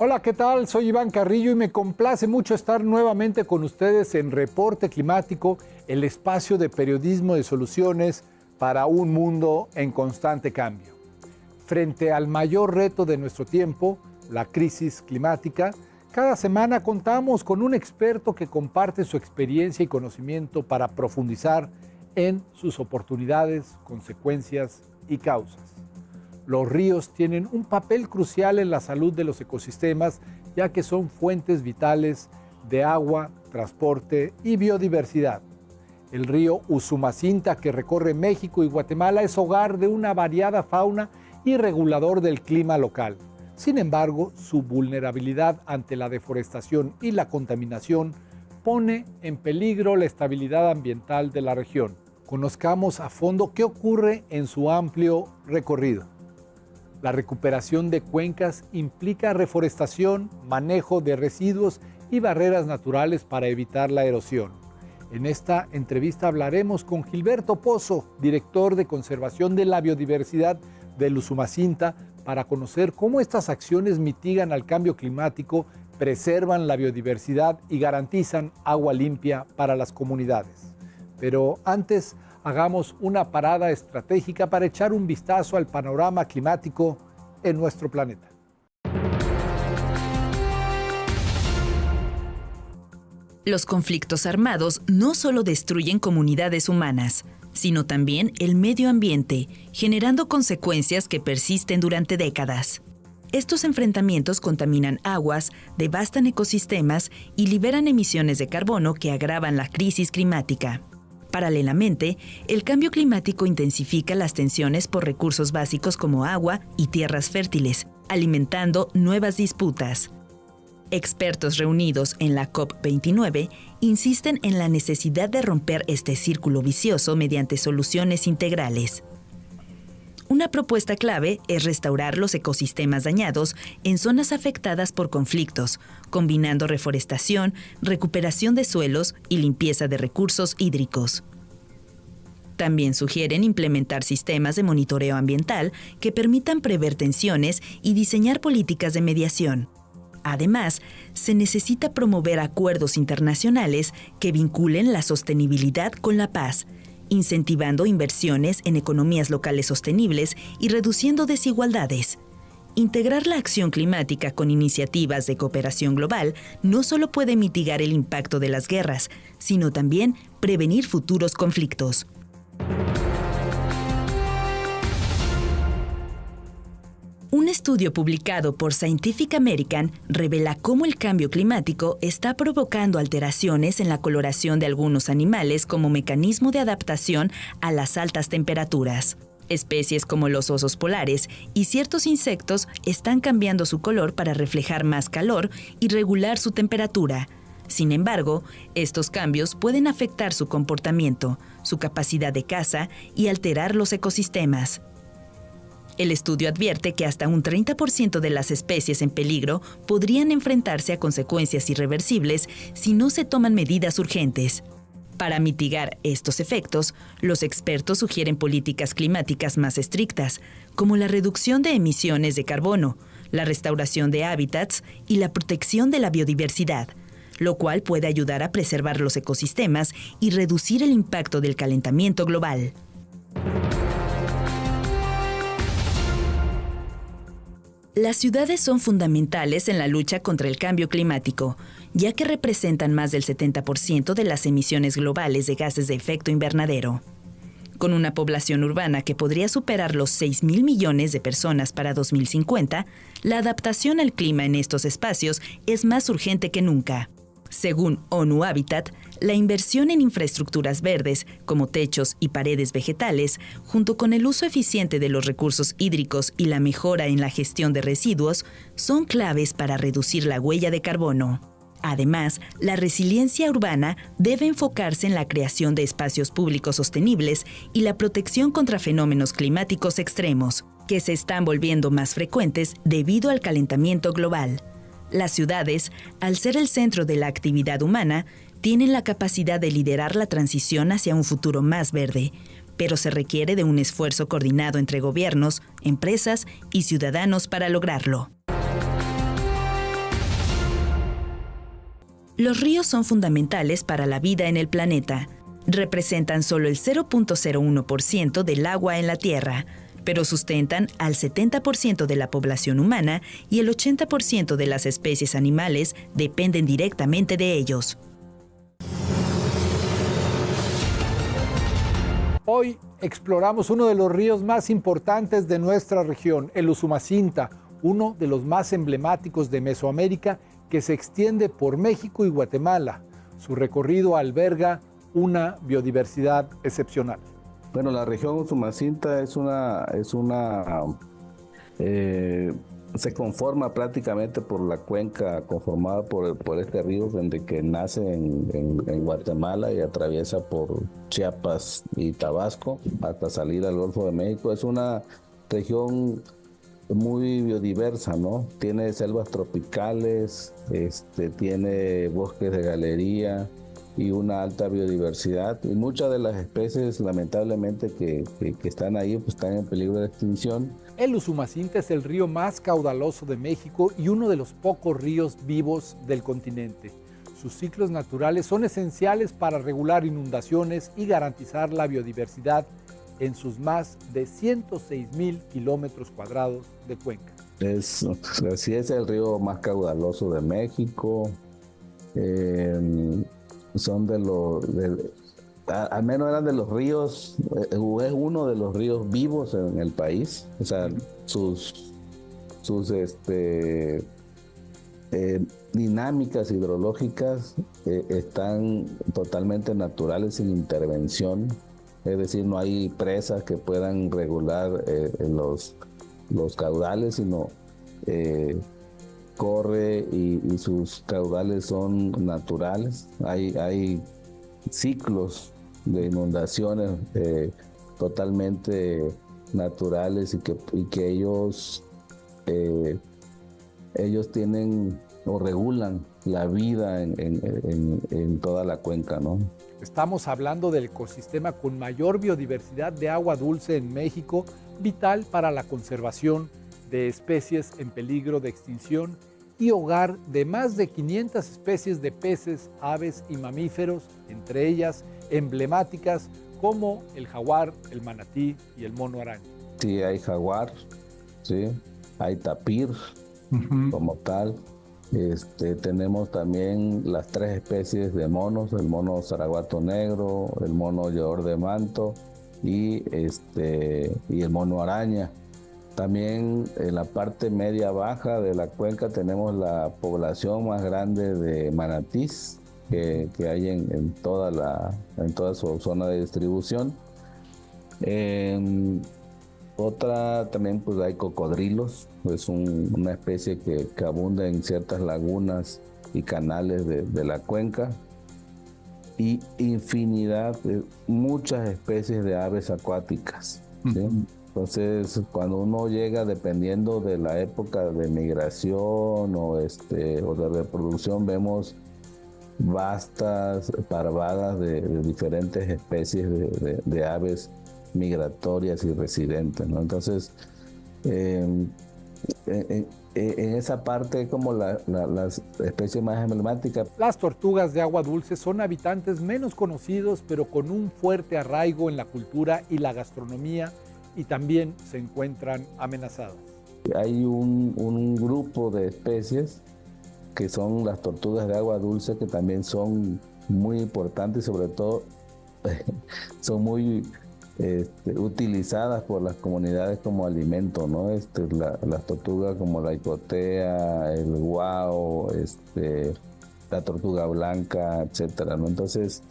Hola, ¿qué tal? Soy Iván Carrillo y me complace mucho estar nuevamente con ustedes en Reporte Climático, el espacio de periodismo de soluciones para un mundo en constante cambio. Frente al mayor reto de nuestro tiempo, la crisis climática, cada semana contamos con un experto que comparte su experiencia y conocimiento para profundizar en sus oportunidades, consecuencias y causas. Los ríos tienen un papel crucial en la salud de los ecosistemas, ya que son fuentes vitales de agua, transporte y biodiversidad. El río Usumacinta, que recorre México y Guatemala, es hogar de una variada fauna y regulador del clima local. Sin embargo, su vulnerabilidad ante la deforestación y la contaminación pone en peligro la estabilidad ambiental de la región. Conozcamos a fondo qué ocurre en su amplio recorrido. La recuperación de cuencas implica reforestación, manejo de residuos y barreras naturales para evitar la erosión. En esta entrevista hablaremos con Gilberto Pozo, director de Conservación de la Biodiversidad del Usumacinta, para conocer cómo estas acciones mitigan el cambio climático, preservan la biodiversidad y garantizan agua limpia para las comunidades. Pero antes, hagamos una parada estratégica para echar un vistazo al panorama climático en nuestro planeta. Los conflictos armados no solo destruyen comunidades humanas, sino también el medio ambiente, generando consecuencias que persisten durante décadas. Estos enfrentamientos contaminan aguas, devastan ecosistemas y liberan emisiones de carbono que agravan la crisis climática. Paralelamente, el cambio climático intensifica las tensiones por recursos básicos como agua y tierras fértiles, alimentando nuevas disputas. Expertos reunidos en la COP29 insisten en la necesidad de romper este círculo vicioso mediante soluciones integrales. Una propuesta clave es restaurar los ecosistemas dañados en zonas afectadas por conflictos, combinando reforestación, recuperación de suelos y limpieza de recursos hídricos. También sugieren implementar sistemas de monitoreo ambiental que permitan prever tensiones y diseñar políticas de mediación. Además, se necesita promover acuerdos internacionales que vinculen la sostenibilidad con la paz, incentivando inversiones en economías locales sostenibles y reduciendo desigualdades. Integrar la acción climática con iniciativas de cooperación global no solo puede mitigar el impacto de las guerras, sino también prevenir futuros conflictos. Un estudio publicado por Scientific American revela cómo el cambio climático está provocando alteraciones en la coloración de algunos animales como mecanismo de adaptación a las altas temperaturas. Especies como los osos polares y ciertos insectos están cambiando su color para reflejar más calor y regular su temperatura. Sin embargo, estos cambios pueden afectar su comportamiento, su capacidad de caza y alterar los ecosistemas. El estudio advierte que hasta un 30% de las especies en peligro podrían enfrentarse a consecuencias irreversibles si no se toman medidas urgentes. Para mitigar estos efectos, los expertos sugieren políticas climáticas más estrictas, como la reducción de emisiones de carbono, la restauración de hábitats y la protección de la biodiversidad, lo cual puede ayudar a preservar los ecosistemas y reducir el impacto del calentamiento global. Las ciudades son fundamentales en la lucha contra el cambio climático, ya que representan más del 70% de las emisiones globales de gases de efecto invernadero. Con una población urbana que podría superar los 6.000 millones de personas para 2050, la adaptación al clima en estos espacios es más urgente que nunca. Según ONU Habitat, la inversión en infraestructuras verdes, como techos y paredes vegetales, junto con el uso eficiente de los recursos hídricos y la mejora en la gestión de residuos, son claves para reducir la huella de carbono. Además, la resiliencia urbana debe enfocarse en la creación de espacios públicos sostenibles y la protección contra fenómenos climáticos extremos, que se están volviendo más frecuentes debido al calentamiento global. Las ciudades, al ser el centro de la actividad humana, tienen la capacidad de liderar la transición hacia un futuro más verde, pero se requiere de un esfuerzo coordinado entre gobiernos, empresas y ciudadanos para lograrlo. Los ríos son fundamentales para la vida en el planeta. Representan solo el 0.01% del agua en la Tierra, pero sustentan al 70% de la población humana y el 80% de las especies animales dependen directamente de ellos. Hoy exploramos uno de los ríos más importantes de nuestra región, el Usumacinta, uno de los más emblemáticos de Mesoamérica que se extiende por México y Guatemala. Su recorrido alberga una biodiversidad excepcional. Bueno, la región Usumacinta se conforma prácticamente por la cuenca conformada por este río desde que nace en Guatemala y atraviesa por Chiapas y Tabasco hasta salir al Golfo de México. Es una región muy biodiversa, ¿no? Tiene selvas tropicales, tiene bosques de galería y una alta biodiversidad, y muchas de las especies lamentablemente que están ahí pues están en peligro de extinción. El Usumacinta es el río más caudaloso de México y uno de los pocos ríos vivos del continente. Sus ciclos naturales son esenciales para regular inundaciones y garantizar la biodiversidad en sus más de 106,000 kilómetros cuadrados de cuenca. Así es el río más caudaloso de México. Al menos eran de los ríos, es uno de los ríos vivos en el país. O sea, sus dinámicas hidrológicas están totalmente naturales, sin intervención. Es decir, no hay presas que puedan regular los caudales, sino corre y sus caudales son naturales. Hay ciclos de inundaciones totalmente naturales y que ellos tienen o regulan la vida en toda la cuenca, ¿no? Estamos hablando del ecosistema con mayor biodiversidad de agua dulce en México, vital para la conservación de especies en peligro de extinción y hogar de más de 500 especies de peces, aves y mamíferos, entre ellas emblemáticas como el jaguar, el manatí y el mono araña. Sí, hay jaguar, sí, hay tapir como tal. Tenemos también las 3 especies de monos, el mono zaraguato negro, el mono llorador de manto y el mono araña. También en la parte media baja de la cuenca tenemos la población más grande de manatís que hay en toda su zona de distribución. Otra también pues hay cocodrilos, es una especie que abunda en ciertas lagunas y canales de la cuenca, y infinidad, muchas especies de aves acuáticas, ¿sí? Entonces, cuando uno llega, dependiendo de la época de migración o de reproducción, vemos vastas parvadas de diferentes especies de aves migratorias y residentes, ¿no? Entonces, en esa parte como las especies más emblemáticas. Las tortugas de agua dulce son habitantes menos conocidos, pero con un fuerte arraigo en la cultura y la gastronomía, y también se encuentran amenazadas. Hay un grupo de especies que son las tortugas de agua dulce, que también son muy importantes y sobre todo son muy utilizadas por las comunidades como alimento, ¿no? Las tortugas como la icotea, el guao, la tortuga blanca, etcétera, ¿no? Entonces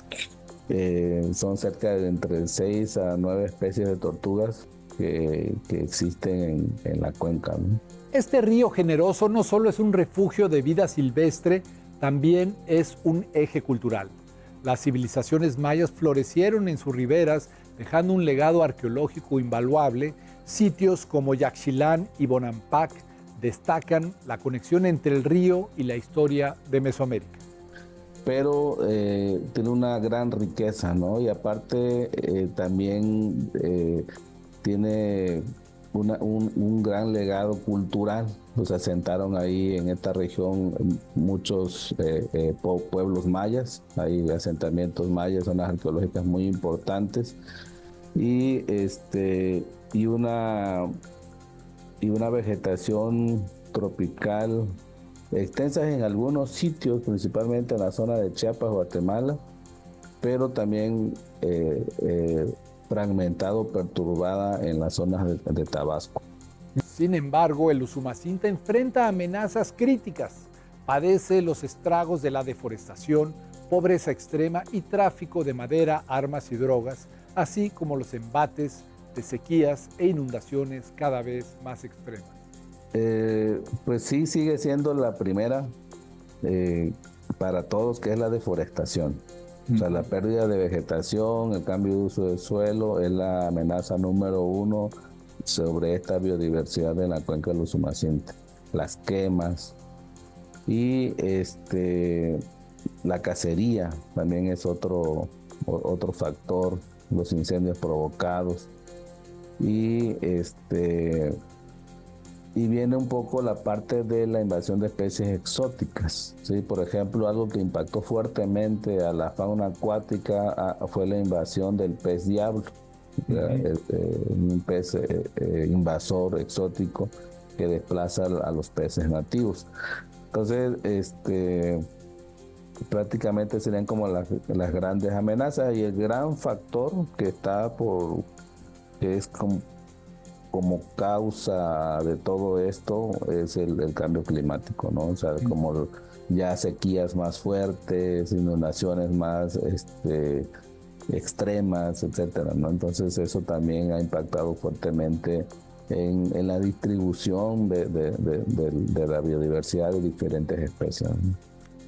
son cerca de entre 6 a 9 especies de tortugas que existen en la cuenca, ¿no? Este río generoso no solo es un refugio de vida silvestre, también es un eje cultural. Las civilizaciones mayas florecieron en sus riberas, dejando un legado arqueológico invaluable. Sitios como Yaxchilán y Bonampak destacan la conexión entre el río y la historia de Mesoamérica. Pero tiene una gran riqueza, ¿no? Y aparte también tiene un gran legado cultural. Pues asentaron ahí en esta región muchos pueblos mayas, hay asentamientos mayas, zonas arqueológicas muy importantes, y una vegetación tropical extensa en algunos sitios, principalmente en la zona de Chiapas, Guatemala, pero también fragmentado, perturbada en las zonas de Tabasco. Sin embargo, el Usumacinta enfrenta amenazas críticas, padece los estragos de la deforestación, pobreza extrema y tráfico de madera, armas y drogas, así como los embates de sequías e inundaciones cada vez más extremas. Pues sí, sigue siendo la primera para todos, que es la deforestación. O sea, la pérdida de vegetación, el cambio de uso del suelo es la amenaza número 1 sobre esta biodiversidad de la cuenca del Usumacinta. Las quemas y la cacería también es otro factor, los incendios provocados, y viene un poco la parte de la invasión de especies exóticas, ¿sí? Por ejemplo, algo que impactó fuertemente a la fauna acuática fue la invasión del pez diablo, un pez invasor exótico que desplaza a los peces nativos. Entonces, prácticamente serían como las grandes amenazas, y el gran factor que es como causa de todo esto es el cambio climático, ¿no? O sea, como ya sequías más fuertes, inundaciones más extremas, etcétera, ¿no? Entonces eso también ha impactado fuertemente en la distribución de la biodiversidad de diferentes especies, ¿no?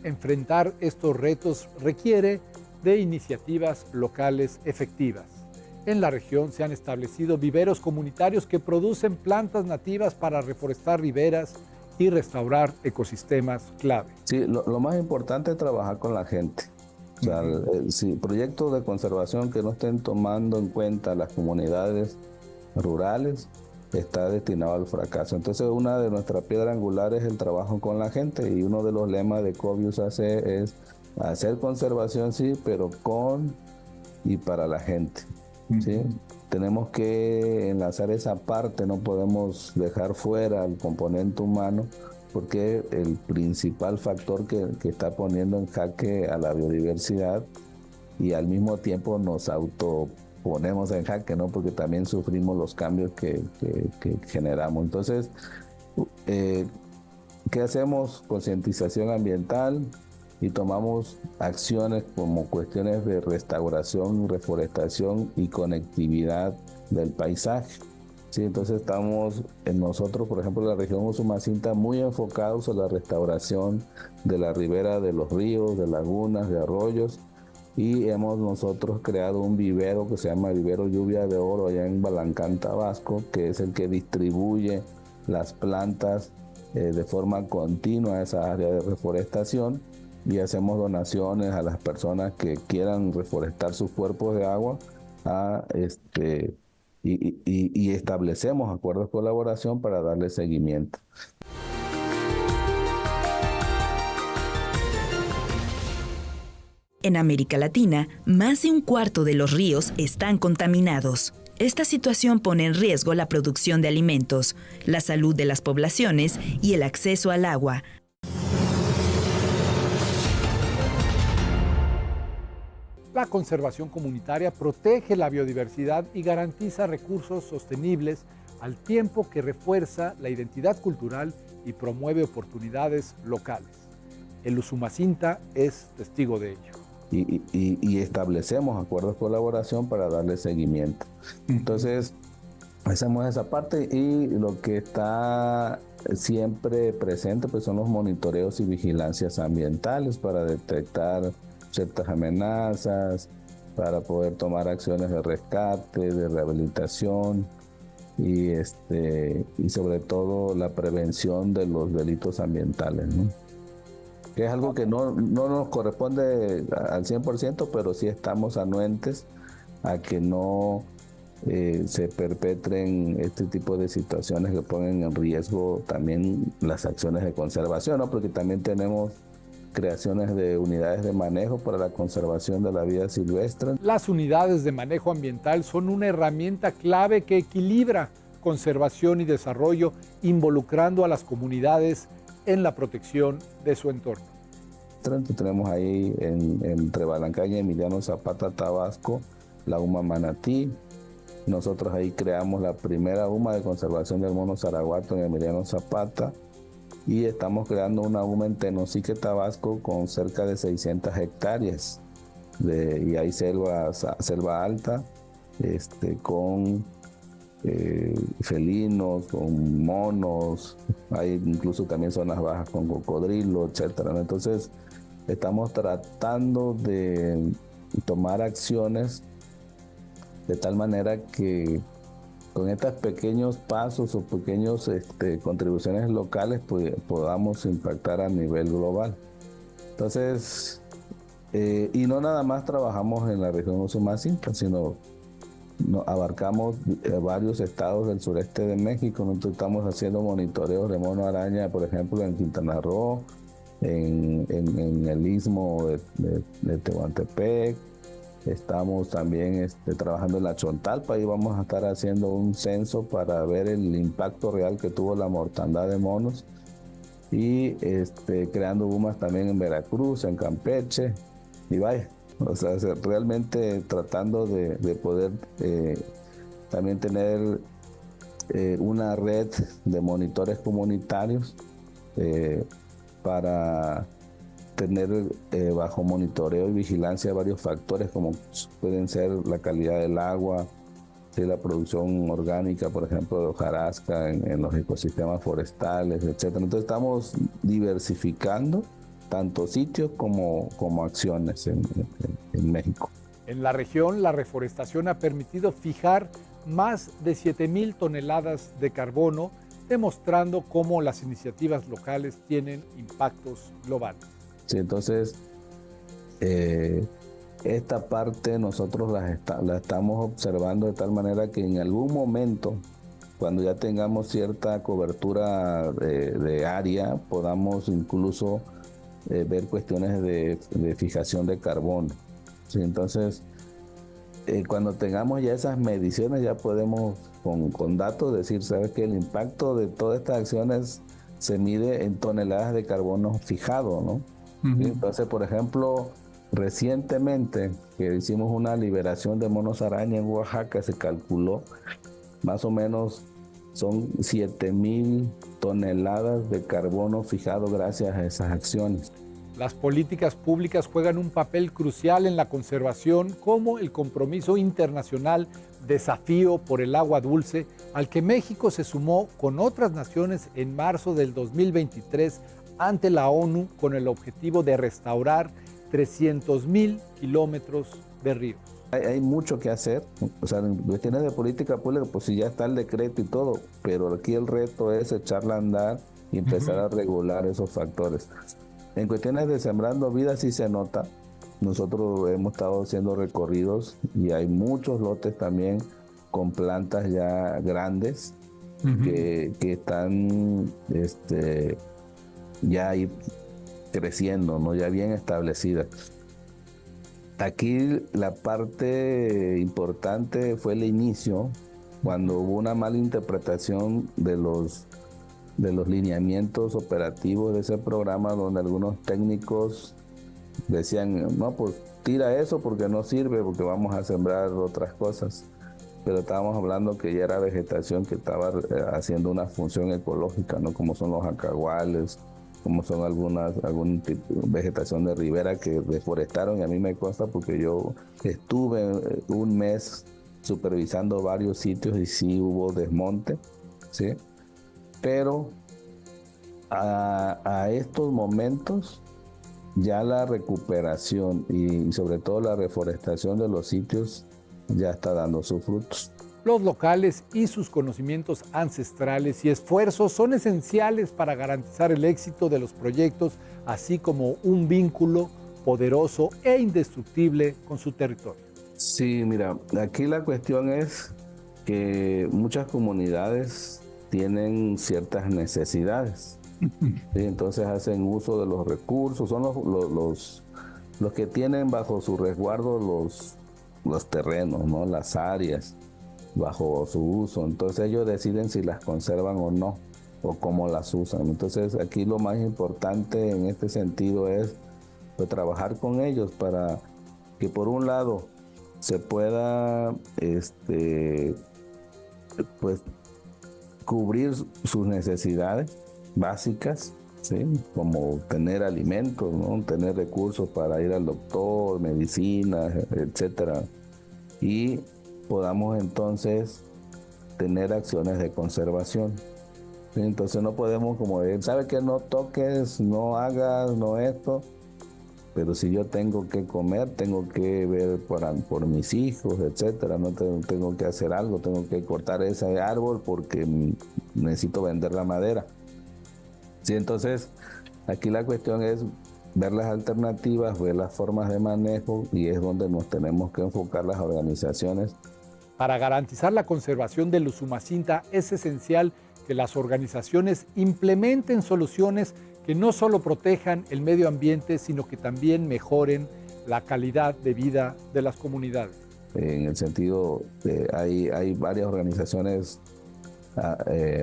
Enfrentar estos retos requiere de iniciativas locales efectivas. En la región se han establecido viveros comunitarios que producen plantas nativas para reforestar riberas y restaurar ecosistemas clave. Sí, lo más importante es trabajar con la gente. O sea, si proyectos de conservación que no estén tomando en cuenta las comunidades rurales, está destinado al fracaso. Entonces, una de nuestras piedras angulares es el trabajo con la gente, y uno de los lemas de Cobius AC es hacer conservación, sí, pero con y para la gente, ¿sí? Tenemos que enlazar esa parte, no podemos dejar fuera el componente humano, porque es el principal factor que está poniendo en jaque a la biodiversidad, y al mismo tiempo nos autoponemos en jaque, ¿no? Porque también sufrimos los cambios que generamos. Entonces, ¿qué hacemos? Concientización ambiental, y tomamos acciones como cuestiones de restauración, reforestación y conectividad del paisaje. Sí, entonces estamos nosotros, por ejemplo, en la región Usumacinta, muy enfocados en la restauración de la ribera de los ríos, de lagunas, de arroyos, y hemos nosotros creado un vivero que se llama Vivero Lluvia de Oro allá en Balancán, Tabasco, que es el que distribuye las plantas de forma continua a esa área de reforestación, y hacemos donaciones a las personas que quieran reforestar sus cuerpos de agua y establecemos acuerdos de colaboración para darle seguimiento. En América Latina, más de un cuarto de los ríos están contaminados. Esta situación pone en riesgo la producción de alimentos, la salud de las poblaciones y el acceso al agua. La conservación comunitaria protege la biodiversidad y garantiza recursos sostenibles, al tiempo que refuerza la identidad cultural y promueve oportunidades locales. El Usumacinta es testigo de ello. Y establecemos acuerdos de colaboración para darle seguimiento. Entonces, hacemos esa parte, y lo que está siempre presente pues son los monitoreos y vigilancias ambientales para detectar ciertas amenazas, para poder tomar acciones de rescate, de rehabilitación, y sobre todo la prevención de los delitos ambientales, ¿no? Que es algo que no nos corresponde al 100%, pero sí estamos anuentes a que no se perpetren este tipo de situaciones que ponen en riesgo también las acciones de conservación, ¿no? Porque también tenemos creaciones de unidades de manejo para la conservación de la vida silvestre. Las unidades de manejo ambiental son una herramienta clave que equilibra conservación y desarrollo, involucrando a las comunidades en la protección de su entorno. Tenemos ahí entre Balancaña y Emiliano Zapata, Tabasco, la UMA Manatí. Nosotros ahí creamos la primera UMA de conservación del mono zaraguato en Emiliano Zapata, y estamos creando una UMA en Tenosique, Tabasco, con cerca de 600 hectáreas. Y hay selva alta, con felinos, con monos, hay incluso también zonas bajas con cocodrilos, etcétera. Entonces, estamos tratando de tomar acciones de tal manera que con estos pequeños pasos o pequeñas contribuciones locales podamos impactar a nivel global. Entonces, y no nada más trabajamos en la región Usumacinta, sino abarcamos varios estados del sureste de México. Nosotros estamos haciendo monitoreos de mono araña, por ejemplo, en Quintana Roo, en el istmo de Tehuantepec. Estamos también trabajando en la Chontalpa y vamos a estar haciendo un censo para ver el impacto real que tuvo la mortandad de monos, y creando UMAs también en Veracruz, en Campeche, y vaya, o sea, realmente tratando de poder también tener una red de monitores comunitarios para tener bajo monitoreo y vigilancia varios factores, como pueden ser la calidad del agua, ¿sí? La producción orgánica, por ejemplo, de hojarasca en los ecosistemas forestales, etc. Entonces estamos diversificando tanto sitios como acciones en México. En la región, la reforestación ha permitido fijar más de 7,000 toneladas de carbono, demostrando cómo las iniciativas locales tienen impactos globales. Sí, entonces, esta parte nosotros la estamos observando de tal manera que en algún momento, cuando ya tengamos cierta cobertura de área, podamos incluso ver cuestiones de fijación de carbono. Sí, entonces, cuando tengamos ya esas mediciones, ya podemos con datos decir, ¿sabes qué? El impacto de todas estas acciones se mide en toneladas de carbono fijado, ¿no? ¿Sí? Entonces, por ejemplo, recientemente que hicimos una liberación de monos araña en Oaxaca, se calculó más o menos son 7,000 toneladas de carbono fijado gracias a esas acciones. Las políticas públicas juegan un papel crucial en la conservación, como el compromiso internacional Desafío por el Agua Dulce, al que México se sumó con otras naciones en marzo del 2023 ante la ONU, con el objetivo de restaurar 300,000 kilómetros de ríos. Hay mucho que hacer, o sea, en cuestiones de política pública, pues sí, ya está el decreto y todo, pero aquí el reto es echarla a andar y empezar a regular esos factores. En cuestiones de sembrando vida sí se nota. Nosotros hemos estado haciendo recorridos y hay muchos lotes también con plantas ya grandes que están ya ahí creciendo, ¿no? Ya bien establecidas. Aquí la parte importante fue el inicio, cuando hubo una mala interpretación de los lineamientos operativos de ese programa, donde algunos técnicos decían, no, pues tira eso porque no sirve, porque vamos a sembrar otras cosas. Pero estábamos hablando que ya era vegetación que estaba haciendo una función ecológica, ¿no? Como son los acaguales, como son algún tipo de vegetación de ribera que deforestaron, y a mí me consta porque yo estuve un mes supervisando varios sitios y sí hubo desmonte, ¿sí? Pero a estos momentos ya la recuperación y sobre todo la reforestación de los sitios ya está dando sus frutos. Los locales y sus conocimientos ancestrales y esfuerzos son esenciales para garantizar el éxito de los proyectos, así como un vínculo poderoso e indestructible con su territorio. Sí, mira, aquí la cuestión es que muchas comunidades tienen ciertas necesidades. ¿Sí? Entonces hacen uso de los recursos, son los que tienen bajo su resguardo los terrenos, ¿no? Las áreas bajo su uso. Entonces ellos deciden si las conservan o no, o cómo las usan. Entonces aquí lo más importante en este sentido es pues, trabajar con ellos para que por un lado se pueda pues cubrir sus necesidades básicas, ¿sí? Como tener alimentos, ¿no? Tener recursos para ir al doctor, medicinas, etcétera, y podamos entonces tener acciones de conservación. ¿Sí? Entonces no podemos como decir, ¿sabe que no toques, no hagas, no esto? Pero si yo tengo que comer, tengo que ver por mis hijos, etcétera, no tengo que hacer algo, tengo que cortar ese árbol porque necesito vender la madera. Sí, entonces aquí la cuestión es ver las alternativas, ver las formas de manejo, y es donde nos tenemos que enfocar las organizaciones. Para garantizar la conservación del Usumacinta es esencial que las organizaciones implementen soluciones que no solo protejan el medio ambiente, sino que también mejoren la calidad de vida de las comunidades. En el sentido, hay varias organizaciones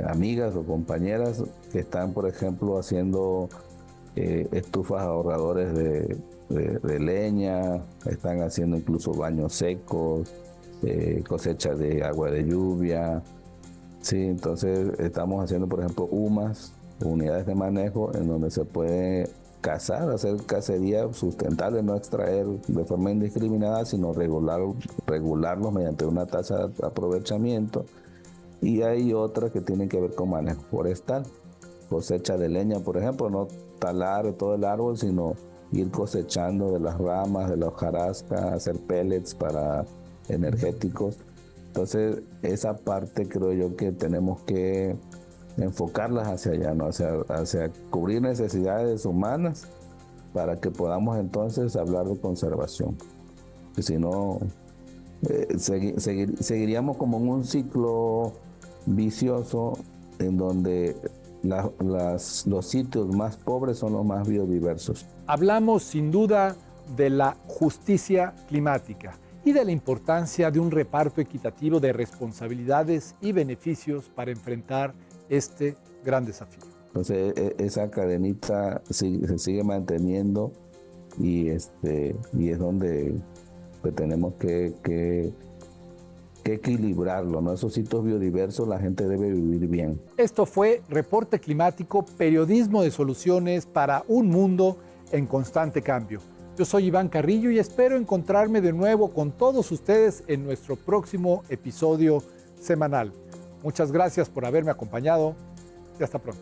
amigas o compañeras que están, por ejemplo, haciendo estufas ahorradores de leña, están haciendo incluso baños secos, cosecha de agua de lluvia. Sí, entonces estamos haciendo, por ejemplo, UMAS, unidades de manejo, en donde se puede cazar, hacer cacería sustentable, no extraer de forma indiscriminada, sino regularlos mediante una tasa de aprovechamiento. Y hay otras que tienen que ver con manejo forestal, cosecha de leña, por ejemplo, no talar todo el árbol, sino ir cosechando de las ramas, de la hojarasca, hacer pellets para energéticos. Entonces, esa parte creo yo que tenemos que enfocarlas hacia allá, ¿no? hacia cubrir necesidades humanas para que podamos entonces hablar de conservación. Que si no, seguiríamos como en un ciclo vicioso en donde los sitios más pobres son los más biodiversos. Hablamos sin duda de la justicia climática y de la importancia de un reparto equitativo de responsabilidades y beneficios para enfrentar este gran desafío. Entonces esa cadenita se sigue manteniendo y es donde pues, tenemos que equilibrarlo, ¿no? Esos sitios biodiversos la gente debe vivir bien. Esto fue Reporte Climático, periodismo de soluciones para un mundo en constante cambio. Yo soy Iván Carrillo y espero encontrarme de nuevo con todos ustedes en nuestro próximo episodio semanal. Muchas gracias por haberme acompañado y hasta pronto.